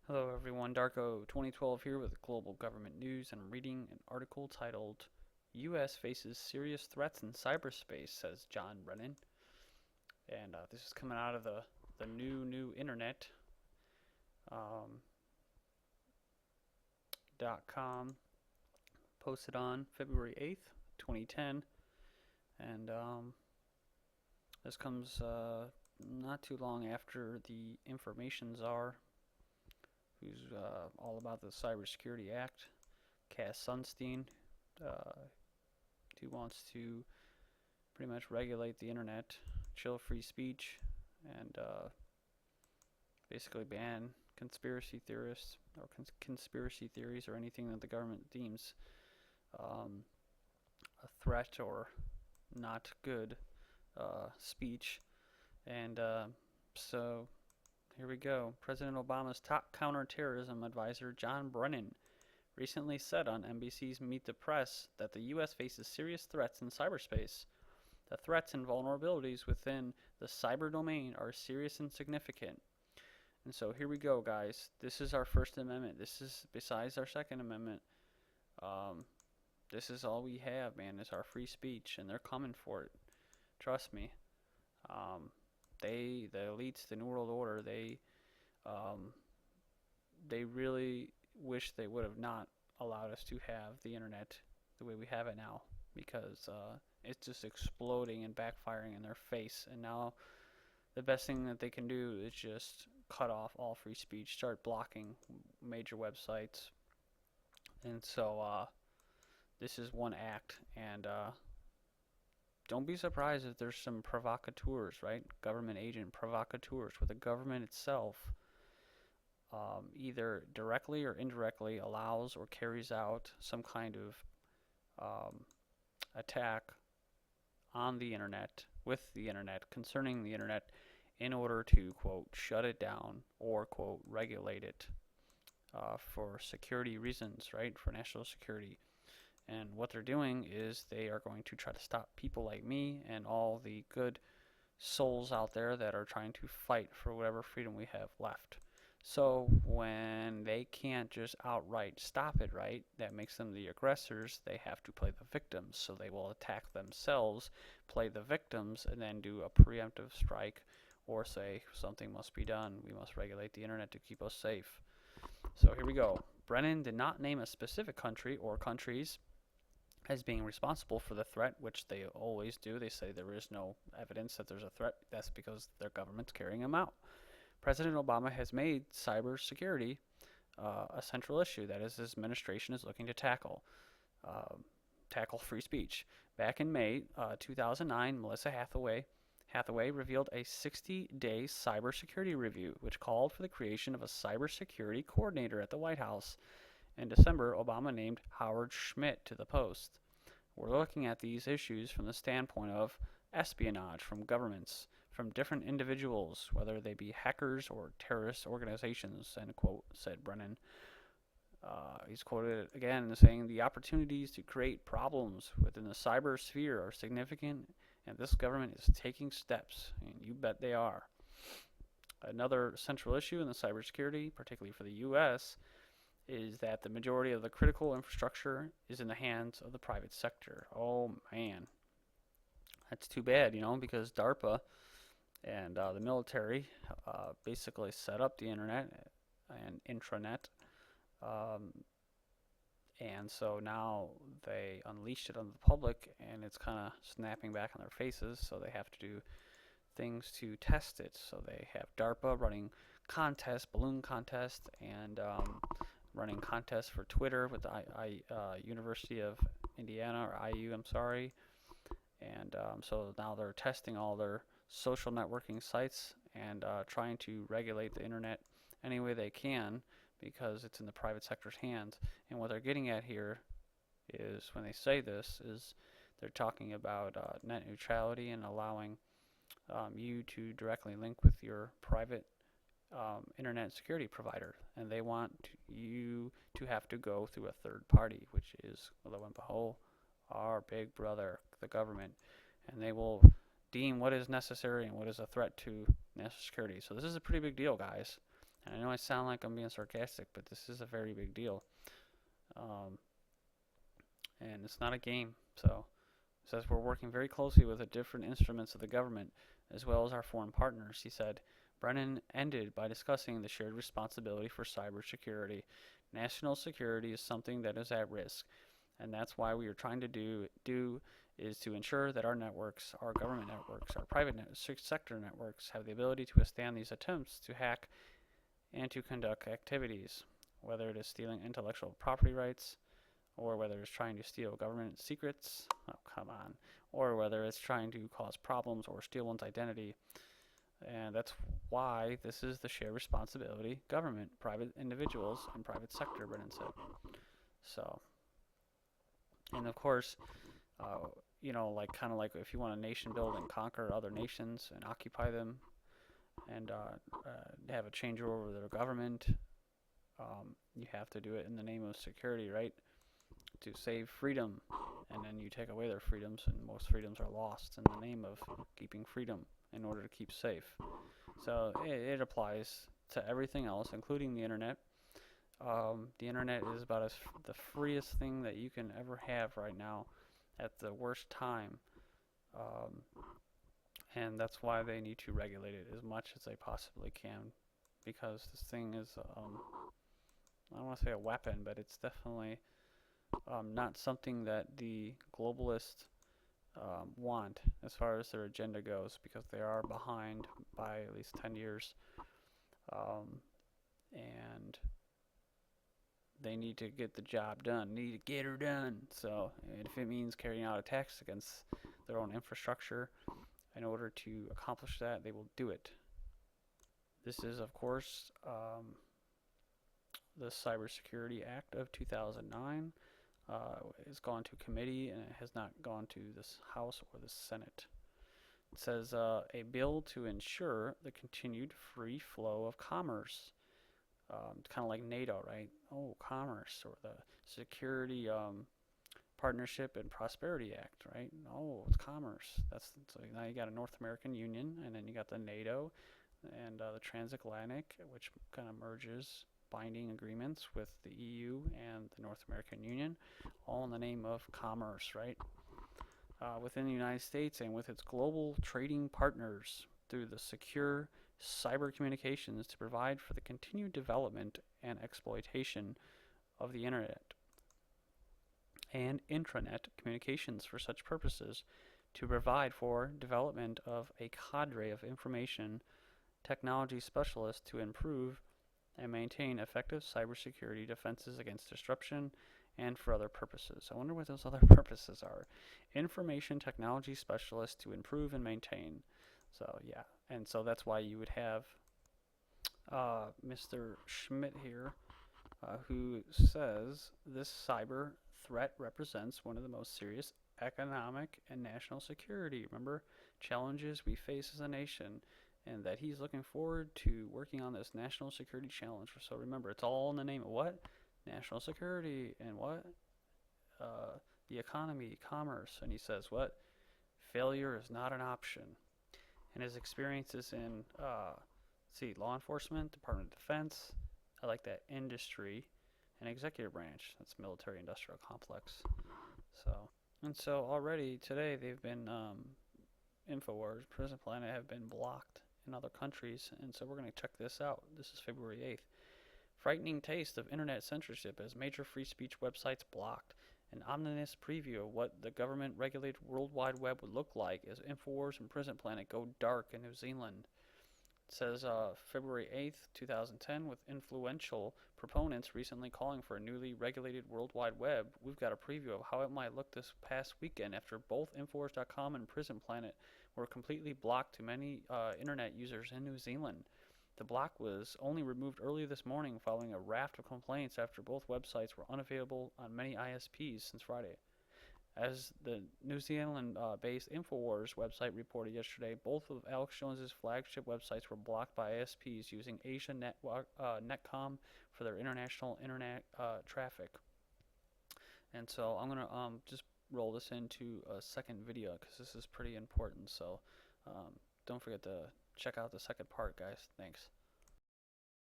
Hello everyone, Darko 2012 here with Global Government News, and I'm reading an article titled U.S. Faces Serious Threats in Cyberspace, says John Brennan. And this is coming out of the new internet um, .com, posted on February 8th, 2010. And this comes not too long after the information czar, who's all about the Cybersecurity Act, Cass Sunstein, who wants to pretty much regulate the internet, chill free speech, and basically ban conspiracy theorists or conspiracy theories or anything that the government deems a threat or not good speech. And so here we go. President Obama's top counterterrorism advisor, John Brennan, recently said on NBC's Meet the Press that the U.S. faces serious threats in cyberspace. The threats and vulnerabilities within the cyber domain are serious and significant. And so here we go, guys. This is our First Amendment. This is, besides our Second Amendment, this is all we have, man, is our free speech, and they're coming for it. Trust me. The elites, the New World Order, they really wish they would have not allowed us to have the internet the way we have it now, because it's just exploding and backfiring in their face. And now the best thing that they can do is just cut off all free speech, start blocking major websites. And so this is one act, and don't be surprised if there's some provocateurs, right? Government agent provocateurs, where the government itself either directly or indirectly allows or carries out some kind of attack on the internet, with the internet, concerning the internet, in order to, quote, shut it down or, quote, regulate it for security reasons, right? For national security. And what they're doing is they are going to try to stop people like me and all the good souls out there that are trying to fight for whatever freedom we have left. So when they can't just outright stop it, right, that makes them the aggressors. They have to play the victims. So they will attack themselves, play the victims, and then do a preemptive strike or say something must be done. We must regulate the internet to keep us safe. So here we go. Brennan did not name a specific country or countries as being responsible for the threat, which they always do. They say there is no evidence that there's a threat. That's because their government's carrying them out. President Obama has made cybersecurity a central issue that his administration is looking to tackle free speech. Back in May 2009, Melissa Hathaway revealed a 60-day cybersecurity review, which called for the creation of a cybersecurity coordinator at the White House. In December, Obama named Howard Schmidt to the post. We're looking at these issues from the standpoint of espionage from governments, from different individuals, whether they be hackers or terrorist organizations, end quote, said Brennan. He's quoted again as saying, the opportunities to create problems within the cyber sphere are significant, and this government is taking steps, and you bet they are. Another central issue in the cybersecurity, particularly for the U.S., is that the majority of the critical infrastructure is in the hands of the private sector. Oh, man. That's too bad, because DARPA and the military basically set up the internet and intranet. And so now they unleashed it on the public, and it's kind of snapping back on their faces, so they have to do things to test it. So they have DARPA running contests, balloon contests, and running contests for Twitter with the University of Indiana, or IU, I'm sorry. And so now they're testing all their social networking sites and trying to regulate the internet any way they can, because it's in the private sector's hands. And what they're getting at here is, when they say this, is they're talking about net neutrality and allowing you to directly link with your private internet security provider, and they want you to have to go through a third party, which is, lo and behold, our big brother, the government, and they will deem what is necessary and what is a threat to national security. So this is a pretty big deal, guys. And I know I sound like I'm being sarcastic, but this is a very big deal. Um, and it's not a game. So it says we're working very closely with the different instruments of the government as well as our foreign partners, he said. Brennan ended by discussing the shared responsibility for cybersecurity. National security is something that is at risk, and that's why we are trying to do is to ensure that our networks, our government networks, our private sector networks have the ability to withstand these attempts to hack and to conduct activities, whether it is stealing intellectual property rights, or whether it's trying to steal government secrets, oh come on, or whether it's trying to cause problems or steal one's identity. And that's why this is the shared responsibility, government, private individuals, and private sector, Brennan said. So, and of course, like kind of like if you want a nation build and conquer other nations and occupy them and have a changeover of their government, you have to do it in the name of security, right? To save freedom, and then you take away their freedoms, and most freedoms are lost in the name of keeping freedom in order to keep safe. So it applies to everything else, including the internet. The internet is about the freest thing that you can ever have right now at the worst time. And that's why they need to regulate it as much as they possibly can, because this thing is, I don't want to say a weapon, but it's definitely not something that the globalists want as far as their agenda goes, because they are behind by at least 10 years. And they need to get the job done, need to get her done. So if it means carrying out attacks against their own infrastructure in order to accomplish that, they will do it. This is, of course, the Cybersecurity Act of 2009. Has gone to committee, and it has not gone to this House or the Senate. It says a bill to ensure the continued free flow of commerce. Kind of like NATO, right? Oh, commerce, or the Security Partnership and Prosperity Act, right? Oh, it's commerce. So now you got a North American Union, and then you got the NATO and the transatlantic, which kind of merges binding agreements with the EU and the North American Union, all in the name of commerce, right? Within the United States and with its global trading partners through the secure cyber communications to provide for the continued development and exploitation of the internet and intranet communications for such purposes, to provide for development of a cadre of information technology specialists to improve and maintain effective cybersecurity defenses against disruption and for other purposes. I wonder what those other purposes are. Information technology specialists to improve and maintain. So yeah, and so that's why you would have Mr. Schmidt here, who says this cyber threat represents one of the most serious economic and national security, remember, challenges we face as a nation, and that he's looking forward to working on this national security challenge. So remember, it's all in the name of what? National security and what? The economy, commerce. And he says what? Failure is not an option. And his experiences in, law enforcement, Department of Defense, I like that, industry, and executive branch. That's military-industrial complex. So already today they've been, InfoWars, Prison Planet have been blocked in other countries, and so we're going to check this out. This is February 8th. Frightening taste of internet censorship as major free speech websites blocked. An ominous preview of what the government-regulated World Wide Web would look like as InfoWars and Prison Planet go dark in New Zealand. It says February 8th, 2010, with influential proponents recently calling for a newly regulated World Wide Web, we've got a preview of how it might look this past weekend after both Infowars.com and Prison Planet were completely blocked to many internet users in New Zealand. The block was only removed earlier this morning following a raft of complaints after both websites were unavailable on many ISPs since Friday. As the New Zealand-based Infowars website reported yesterday, both of Alex Jones's flagship websites were blocked by ISPs using Asia Netcom for their international internet traffic. And so I'm going to just roll this into a second video because this is pretty important. So don't forget to check out the second part, guys. Thanks.